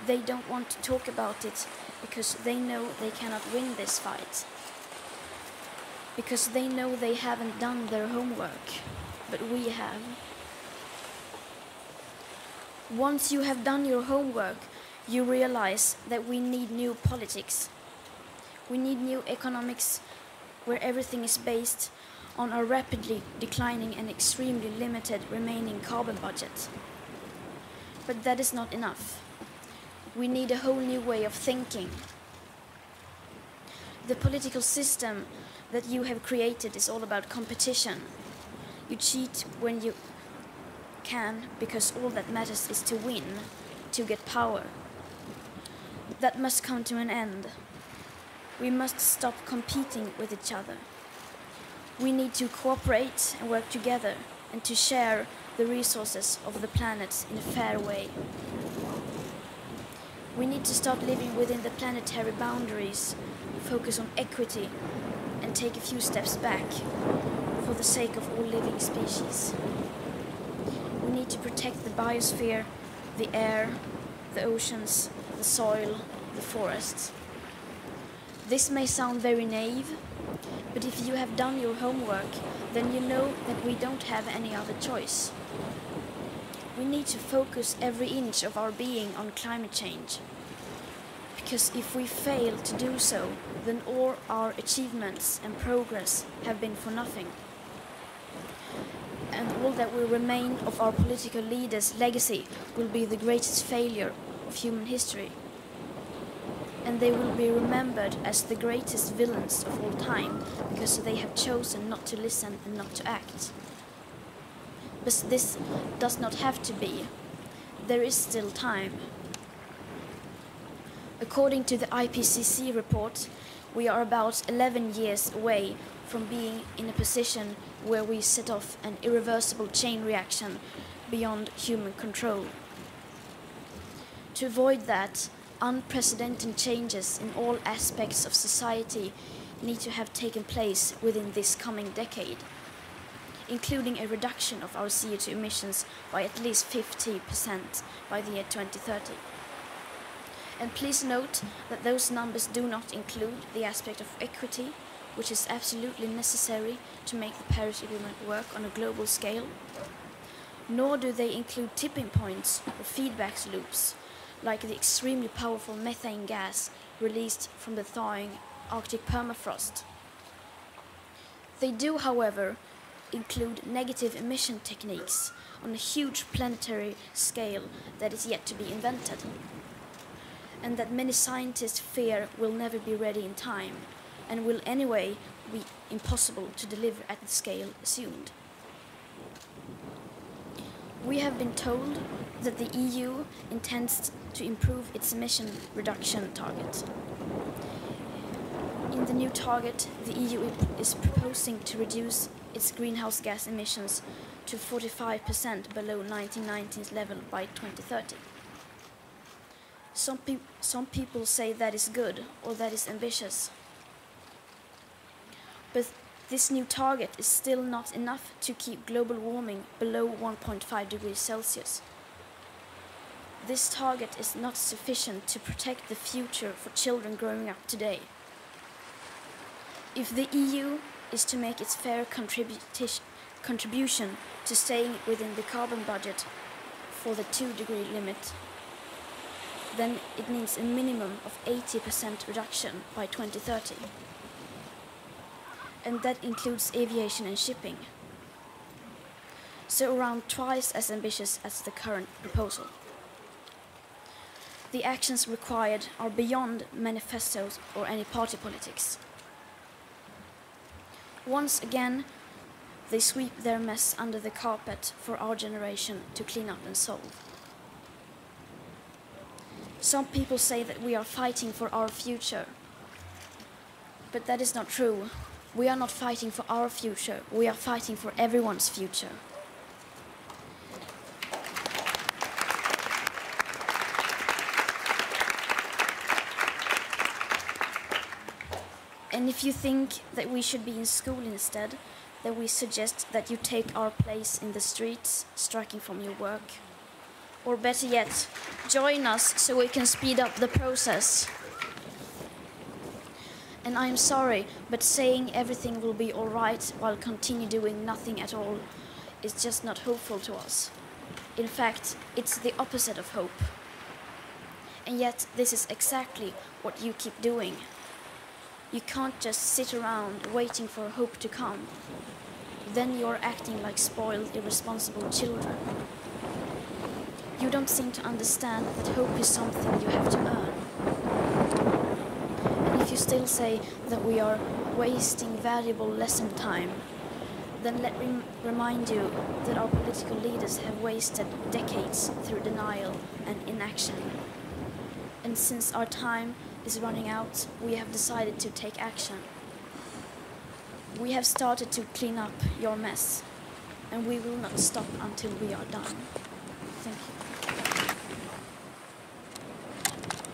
They don't want to talk about it because they know they cannot win this fight. Because they know they haven't done their homework, but we have. Once you have done your homework, you realize that we need new politics. We need new economics where everything is based on our rapidly declining and extremely limited remaining carbon budget. But that is not enough. We need a whole new way of thinking. The political system that you have created is all about competition. You cheat when you can because all that matters is to win, to get power. That must come to an end. We must stop competing with each other. We need to cooperate and work together and to share the resources of the planet in a fair way. We need to start living within the planetary boundaries, focus on equity, and take a few steps back for the sake of all living species. We need to protect the biosphere, the air, the oceans, the soil, the forests. This may sound very naive, but if you have done your homework, then you know that we don't have any other choice. We need to focus every inch of our being on climate change. Because if we fail to do so, then all our achievements and progress have been for nothing. And all that will remain of our political leaders' legacy will be the greatest failure of human history. And they will be remembered as the greatest villains of all time because they have chosen not to listen and not to act. But this does not have to be. There is still time. According to the IPCC report, we are about 11 years away from being in a position where we set off an irreversible chain reaction beyond human control. To avoid that, unprecedented changes in all aspects of society need to have taken place within this coming decade, including a reduction of our CO2 emissions by at least 50% by the year 2030. And please note that those numbers do not include the aspect of equity, which is absolutely necessary to make the Paris Agreement work on a global scale, nor do they include tipping points or feedback loops, like the extremely powerful methane gas released from the thawing Arctic permafrost. They do, however, include negative emission techniques on a huge planetary scale that is yet to be invented, and that many scientists fear will never be ready in time, and will anyway be impossible to deliver at the scale assumed. We have been told that the EU intends to improve its emission reduction target. In the new target, the EU is proposing to reduce its greenhouse gas emissions to 45% below 1990's level by 2030. Some people say that is good or that is ambitious. But this new target is still not enough to keep global warming below 1.5 degrees Celsius. This target is not sufficient to protect the future for children growing up today. If the EU is to make its fair contribution to staying within the carbon budget for the 2-degree limit, then it needs a minimum of 80% reduction by 2030. And that includes aviation and shipping. So around twice as ambitious as the current proposal. The actions required are beyond manifestos or any party politics. Once again, they sweep their mess under the carpet for our generation to clean up and solve. Some people say that we are fighting for our future. But that is not true. We are not fighting for our future. We are fighting for everyone's future. And if you think that we should be in school instead, then we suggest that you take our place in the streets, striking from your work. Or better yet, join us so we can speed up the process. And I'm sorry, but saying everything will be all right while continue doing nothing at all is just not hopeful to us. In fact, it's the opposite of hope. And yet, this is exactly what you keep doing. You can't just sit around waiting for hope to come. Then you're acting like spoiled, irresponsible children. You don't seem to understand that hope is something you have to earn. And if you still say that we are wasting valuable lesson time, then let me remind you that our political leaders have wasted decades through denial and inaction. And since our time is running out, we have decided to take action. We have started to clean up your mess, and we will not stop until we are done. Thank you.